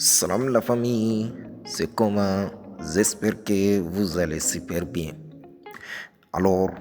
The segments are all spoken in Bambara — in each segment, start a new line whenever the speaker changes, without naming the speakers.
Salam la famille, c'est comment? J'espère que vous allez super bien. Alors,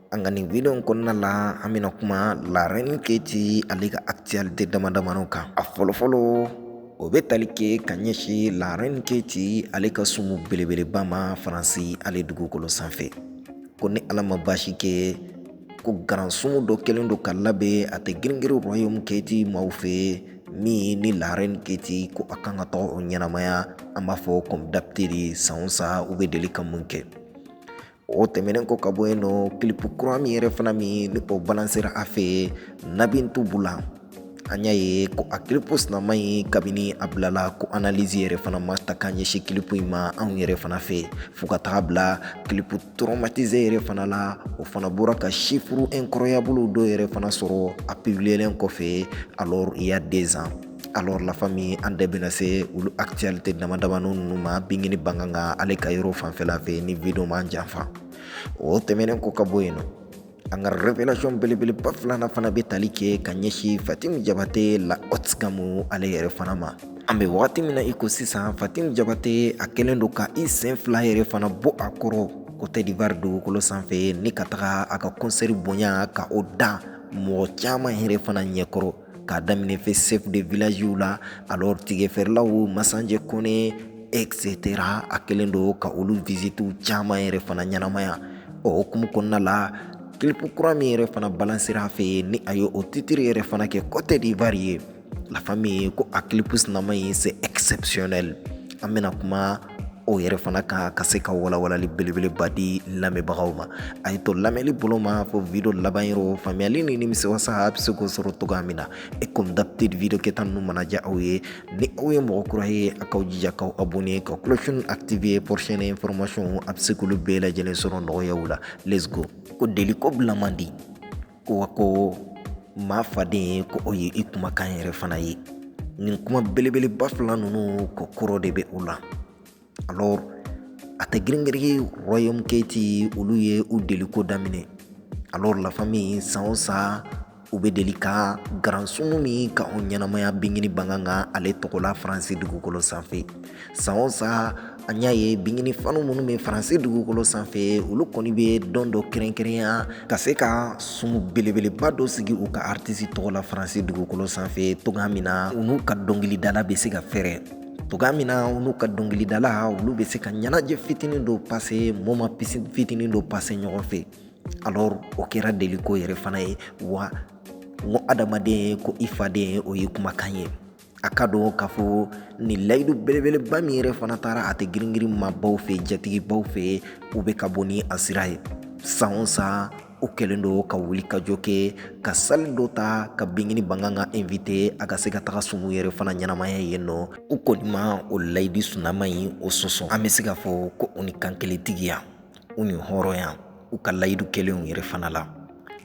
an ka nin video kɔnɔna la an bɛna kuma La Reine Keti ale ka actualité dama damani kan. A fɔlɔfɔlɔ o bɛ tali kɛ ka ɲɛsin La Reine Keti ale ka sumu belebeleba ma Faransi ale dugukolo sanfɛ. Ko ni Ala ma baasi kɛ ko garansumu dɔ kɛlen don ka labɛn a tɛ giringirin Royaume Keti maaw fɛ min ni La Reine Keti ko a kan ka taga o ɲɛnamaya an b'a fɔ comme d'habitude san o san u bɛ deli ka mun kɛ. O tɛmɛnen kɔ ka bɔ yen nɔ kilipu kura min yɛrɛ fana min ni o balansera a fɛ Nabintu Bula an y'a ye ko a kilipu sinama in kabini a bilala ko analyse yɛrɛ fana ma ta ka ɲɛsin kilipu in ma anw yɛrɛ fana fɛ fo ka taga bila kilipu traumatisé yɛrɛ fana la o fana bɔra ka chiffre incroyable dɔ yɛrɛ fana sɔrɔ a publielen kɔfɛ alors il y a 2 ans. Alors la famille an da bɛna se olu actualité dama damani ninnu ma bingini banganga ale ka yɔrɔ fanfɛla fɛ ni video man janfa. O tɛmɛnen kɔ ka bɔ yen nɔ an ka révélation belebeleba filanan fana bɛ tali kɛ ka ɲɛsin Fatimu Jabate la haute gamme ale yɛrɛ fana ma. An bɛ wagati min na i ko sisan Fatimu Jabate a kɛlen don ka i sen fila yɛrɛ fana bɔ a kɔrɔ Côte d'Ivoire dugukolo sanfɛ ni ka taga a ka concert bonya ka o da mɔgɔ caman yɛrɛ fana ɲɛkɔrɔ k'a daminɛ fɛ chef de village la alors tigɛfɛrɛlaw Masanjɛ Kone etc a kɛlen don ka olu visite caman yɛrɛ fana ɲɛnamaya. O hukumu kɔnɔna la kilipu kura min yɛrɛ fana balansera a fɛ ni a ye o titre yɛrɛ fana kɛ Côte d'Ivoire ye la famille ko a kilipu sinama in c'est exceptionnel. An bɛna kuma o yɛrɛ fana kan ka se ka walawalali belebeleba di lamɛnbagaw ma a ye to lamɛnli bolo ma fo video laban yɔrɔ faamuyali ni nimisiwasa a bɛ se k'o sɔrɔ cogoya min na et comme d'habitude video kɛta ninnu mana diya aw ye ni aw ye mɔgɔ kura ye a k'aw jija k'aw abonné ka cloche activer prochaine information a bɛ se k'olu bɛɛ lajɛlen sɔrɔ nɔgɔyaw la let's go. Ko deliko bila man di ko maa faden ko o ye i kumakan yɛrɛ fana ye nin kuma belebeleba fila ninnu ko kɔrɔ de bɛ o la. Alors a tɛ girin Royaume Keti olu ye u deliko daminɛ alors la famille san o san u bɛ deli ka garansumu min ka o ɲɛnamaya bingini banganga ale tɔgɔla Faransi dugukolo sanfɛ san o san an y'a ye bingini fanu minnu bɛ Faransi dugukolo sanfɛ olu kɔni bɛ dɔn dɔ kɛrɛnkɛrɛnya ka se ka sumu belebeleba dɔ sigi u ka artiste tɔgɔla Faransi dugukolo sanfɛ togoya min na u n'u ka dɔnkilidala bɛ se ka fɛrɛ. Toga min na u n'u ka dɔnkilidala olu bɛ se ka ɲɛnajɛ fitinin dɔ pase moment fitinin dɔ pase ɲɔgɔn fɛ alors o kɛra deliko yɛrɛ fana ye wa n ko adamaden ko i faden o ye kumakan ye a ka dɔn k'a fɔ nin layidu belebeleba min yɛrɛ fana taara a tɛ girin maabaw fɛ jatigibaw fɛ u bɛ ka bɔ ni a sira ye san o san u kɛlen don ka wuli ka jɔ kɛ ka sali dɔ ta ka bingini banganga invité a ka se ka taga sumu yɛrɛ fana ɲɛnamaya yen nɔ u kɔni ma o layidi sunama in o sɔsɔ an bɛ se k'a fɔ ko u ni kankelentigiya u ni hɔrɔnya u ka layidu kelenw yɛrɛ fana la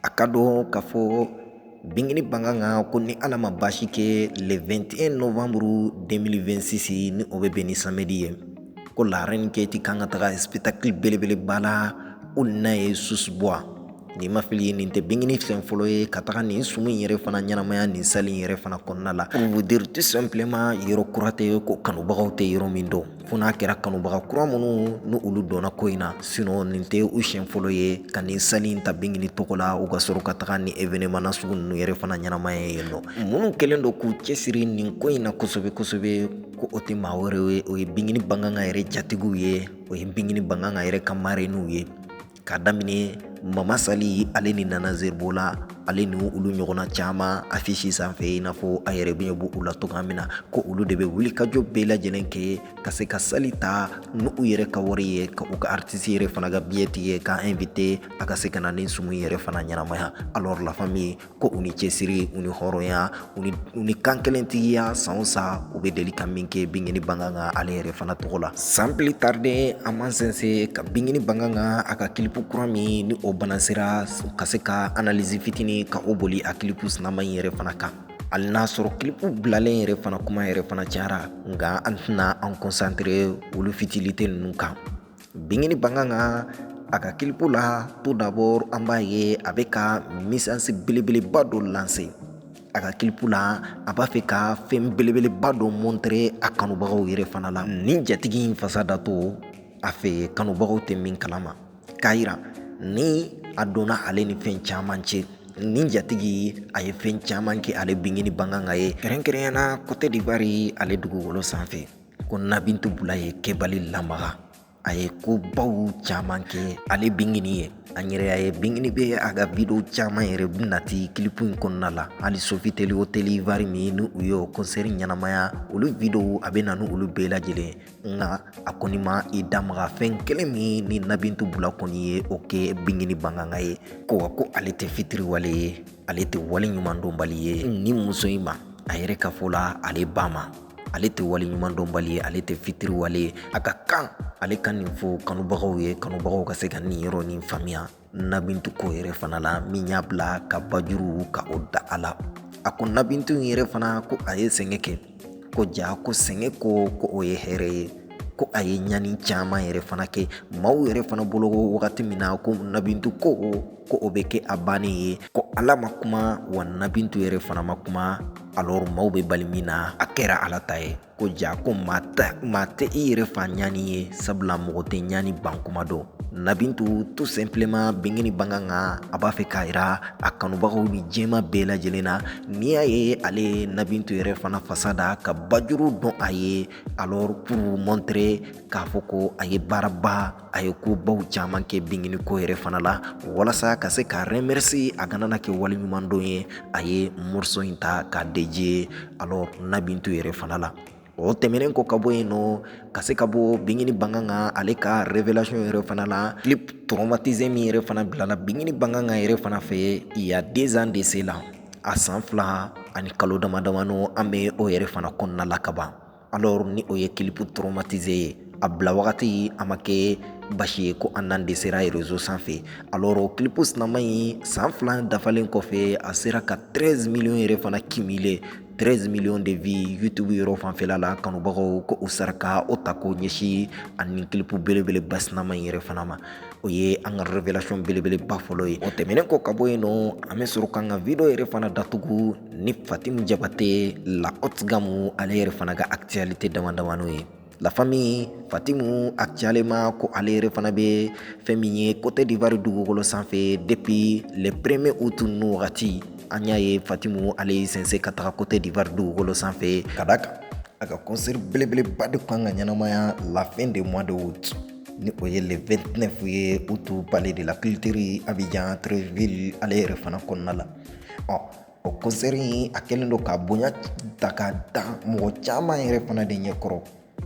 a ka dɔn k'a fɔ bingini banganga ko ni Ala ma baasi kɛ le 21 novembre 2026 ni o bɛ bɛn ni samedi ye ko La Reine Keti kan ka taga spectacle belebeleba la u n'a ye susubɔ ni ma fili ye nin tɛ bingini fɛn fɔlɔ ye ka taga nin sumu in yɛrɛ fana ɲɛnamaya nin sali in yɛrɛ fana kɔnɔna la pour vous dire tout simplement yɔrɔ kura tɛ ko kanubagaw tɛ yɔrɔ min dɔn fo n'a kɛra kanubaga kura minnu ni olu dɔnna ko in na sinon nin tɛ u siɲɛ fɔlɔ ye ka nin sali in ta bingini tɔgɔ la u ka sɔrɔ ka taga ni événement nasugu ninnu yɛrɛ fana ɲɛnamaya yen nɔ minnu kɛlen don k'u cɛsiri nin ko in na kosɛbɛ kosɛbɛ ko o tɛ maa wɛrɛ ye o ye bingini banganga yɛrɛ jatigiw ye o ye bingini banganga yɛrɛ ka marrainw ye k'a daminɛ Mama Sali ale ni Nana Zerbo la ale ni olu ɲɔgɔnna caman affiche sanfɛ i n'a fɔ a yɛrɛ bɛ bɔ u la togoya min na ko olu de bɛ wulikajɔ bɛɛ lajɛlen kɛ ka se ka sali ta ni u yɛrɛ ka wari ye ka u ka artiste yɛrɛ fana ka billet tigɛ k'a invité a ka se ka na ni sumu yɛrɛ fana ɲɛnamaya alors la famille ko u ni cɛsiri u ni hɔrɔnya u ni kan kelentigiya san o san u bɛ deli ka min kɛ bingini banganga ale yɛrɛ fana tɔgɔ la sans plus tarder an m'an sɛnsɛn ka bingini banganga a ka kilipu kura min ni o balansera ka se ka analyse fitinin ka o boli a kilipu sinama in yɛrɛ fana kan hali n'a sɔrɔ kilipu bilalen yɛrɛ fana kuma yɛrɛ fana cayara nka an tɛna an concentré olu futilité ninnu kan bingini banganga a ka kilipu la tout d'abord an b'a ye a bɛ ka message belebeleba dɔ lancer a ka kilipu la a b'a fɛ ka fɛn belebeleba dɔ montre a kanubagaw yɛrɛ fana la nin jatigi in fasa datɔ a fɛ kanubagaw tɛ min kalama k'a yira ni a donna ale ni fɛn caman cɛ nin jatigi a ye fɛn caman kɛ ale bingeni banganga ye kɛrɛnkɛrɛnyana Côte d'Ivoire ale dugukolo sanfɛ ko Nabintu Bula ye kɛbali lamaga a ye kobaw caman kɛ ale bingeni ye an yɛrɛ y'a ye bingeni bɛ a ka video caman yɛrɛ nati kilipu in kɔnɔna la hali Sofitel Hotel Ivoire min ni u ye o concert ɲɛnamaya olu video a bɛ na ni olu bɛɛ lajɛlen nka a kɔni ma i damaga fɛn kelen min ni Nabintu Bula kɔni ye o kɛ bingeni banganga ye ko ale tɛ fitiriwale ye ale tɛ wale ɲuman dɔnbali ye ni muso in ma a yɛrɛ ka fɔ la ale ba ma ale tɛ wale ɲuman dɔnbali ye ale tɛ fitiriwale ye a ka kan ale ka nin fɔ kanubagaw ye kanubagaw ka se ka nin yɔrɔ nin faamuya Nabintu ko yɛrɛ fana la min y'a bila ka bajuru ka o da a la a ko Nabintu yɛrɛ fana ko a ye sɛgɛn kɛ ko ja ko sɛgɛn ko o ye hɛrɛ ye ko a ye ɲani caman yɛrɛ fana kɛ maaw yɛrɛ fana bolo wagati min na ko Nabintu ko o bɛ kɛ a bannen ye ko ala ma kuma wa Nabintu yɛrɛ fana ma kuma alors maaw bɛ bali min na a kɛra ala ta ye ko ja ko maa tɛ i yɛrɛ fa ɲani ye sabula mɔgɔ tɛ ɲani ban kuma dɔn Nabintu tout simplement bingeni banganga a b'a fɛ k'a yira a kanubagaw ni jɛma bɛɛ lajɛlen na n'i y'a ye ale Nabintu yɛrɛ fana fasa da ka bajuru dɔn a ye alors pour montrer k'a fɔ ko a ye baaraba a ye kobaw caman kɛ bingeni ko yɛrɛ fana la walasa ka se ka remercier a kana na kɛ waleɲuman dɔn ye a ye morceau in ta k'a dédier alors Nabintu yɛrɛ fana la o tɛmɛnen ko ka bɔ yen nɔ ka se ka bɔ bingeni banganga ale ka révélation yɛrɛ fana la clip traumatisé min yɛrɛ fana bilala bingeni banganga yɛrɛ fana fɛ il y a 2 ans de cela a san 2 ani kalo damadamani an bɛ o yɛrɛ fana kɔnɔna la ka ban alors ni o ye clip traumatisé ye a bila wagati a ma kɛ basi ye ko an n'an de sera réseau sanfɛ alors o clip sinama in san 2 dafalen kɔfɛ a sera ka 13 millions yɛrɛ fana cumulé 13 millions de vues YouTube yɔrɔ fanfɛla la kanubagaw ko u saraka o ta ko ɲɛsin ani clip belebeleba sinama in yɛrɛ fana ma o ye an ka révélation belebeleba fɔlɔ ye o tɛmɛnen kɔ ka bɔ yen nɔ an bɛ sɔrɔ k'an ka video yɛrɛ fana datugu ni Fatimu Jabate la haute gamme ale yɛrɛ fana ka actualité damadamani ye la famille Fatimu actuellement ko ale yɛrɛ fana bɛ fɛn min ye Côte d'Ivoire dugukolo sanfɛ depuis le 1er août ninnu wagati an y'a ye Fatimu ale y'i sɛnsɛn ka taga Côte d'Ivoire dugukolo sanfɛ ka d'a kan a ka concert belebeleba de kan ka ɲɛnamaya la fin de mois de août ni o ye le 29 ye août palais de la culture Abidjan Treichville ale yɛrɛ fana kɔnɔna la o concert in a kɛlen don ka bonya ta ka dan mɔgɔ caman yɛrɛ fana de ɲɛkɔrɔ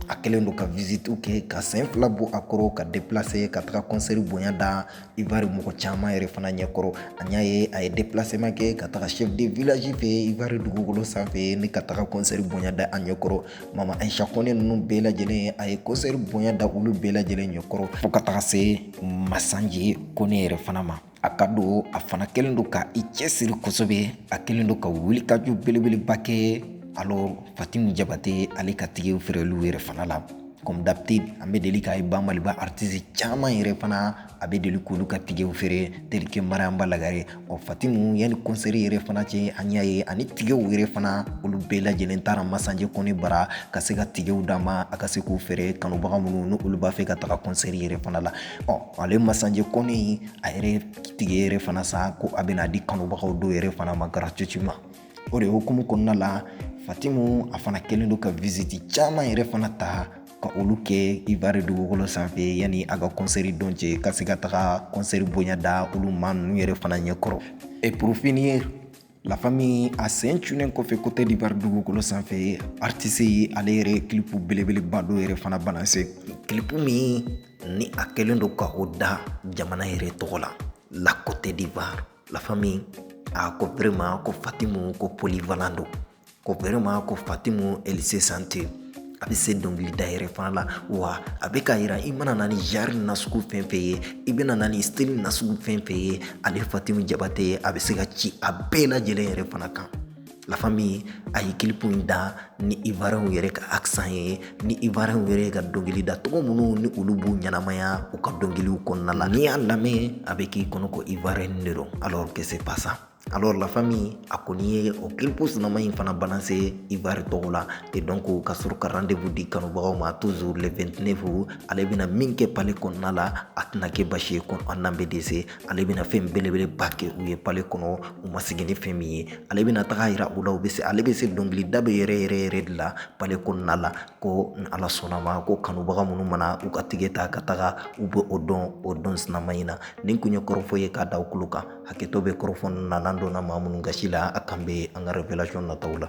a kɛlen don ka visite kɛ ka sen 2 bɔ a kɔrɔ ka déplacer ka taga concert bonya da Ivoire mɔgɔ caman yɛrɛ fana ɲɛkɔrɔ an y'a ye a ye déplacement kɛ ka taga chef de village fɛ Ivoire dugukolo sanfɛ ni ka taga concert bonya da a ɲɛkɔrɔ Mama Aïcha Kone ninnu bɛɛ lajɛlen a ye concert bonya da olu bɛɛ lajɛlen ɲɛkɔrɔ fo ka taga se Masanji Kone yɛrɛ fana ma a ka don a fana kɛlen don ka i cɛsiri kosɛbɛ a kɛlen don ka wulikajɔ belebeleba kɛ alors Fatimu Jabate ale ka tigew feereliw yɛrɛ fana la comme d'habitude an bɛ deli k'a ye Banbaliba artiste caman yɛrɛ fana a bɛ deli k'olu ka tigew feere tel que Mariamba Lagare Fatimu yanni concert yɛrɛ fana cɛ an y'a ye ani tigew yɛrɛ fana olu bɛɛ lajɛlen taara Masanji Kone bara ka se ka tigew d'a ma a ka se k'u feere kanubaga minnu ni olu b'a fɛ ka taga concert yɛrɛ fana la ale Masanji Kone a yɛrɛ tige yɛrɛ fana sa ko a bɛna di kanubagaw dɔw yɛrɛ fana ma gratuitement o de hukumu kɔnɔna la Fatimu a fana kɛlen don ka visite caman yɛrɛ fana ta ka olu kɛ Ivoire dugukolo sanfɛ yanni a ka concert don cɛ ka se ka taga concert bonya da olu maa ninnu yɛrɛ fana ɲɛkɔrɔ et pour finir la famille a sen cunnen kɔfɛ Côte d'Ivoire dugukolo sanfɛ artiste ye ale yɛrɛ clip belebeleba dɔ yɛrɛ fana balancer clip min ni a kɛlen don ka o da jamana yɛrɛ tɔgɔ la la Côte d'Ivoire la famille ko vraiment ko Fatimu ko polyvalent don ko vraiment ko Fatimu elle se sentir a bɛ se dɔnkilida yɛrɛ fana la wa a bɛ k'a yira i mana na ni genre nasugu fɛn fɛn ye i bɛna na ni style nasugu fɛn fɛn ye ale Fatimu Jabate a bɛ se ka ci a bɛɛ lajɛlen yɛrɛ fana kan la famille a ye clip in da ni Ivoirien yɛrɛ ka accent ye ni Ivoirien yɛrɛ ka dɔnkilida tɔgɔ minnu ni olu b'u ɲɛnamaya u ka dɔnkiliw kɔnɔna la n'i y'a lamɛn a bɛ k'i kɔnɔ ko Ivoirien de don alors que c'est pas ça Alors la famille a kɔni ye o clip sinama in fana balancer Ivoire tɔgɔ la et donc ka sɔrɔ ka rendez-vous di kanubagaw ma toujours le 29 ale bɛna min kɛ palais kɔnɔna la a tɛna kɛ basi ye ko an n'an bɛ dɛsɛ ale bɛna fɛn belebeleba kɛ u ye palais kɔnɔ u ma sigi ni fɛn min ye ale bɛna taga yira u la ale bɛ se dɔnkilida bɛ yɛrɛ de la palais kɔnɔna la ko ni ala sɔnna ma ko kanubaga minnu mana u ka tigɛ ta ka taga u bɛ o dɔn sinama in na nin kun ye kɔrɔfɔ ye k'a da u kulo kan hakɛto bɛ kɔrɔfɔ na n'an donna maa minnu gasi la a kan bɛ an ka révélation nataw la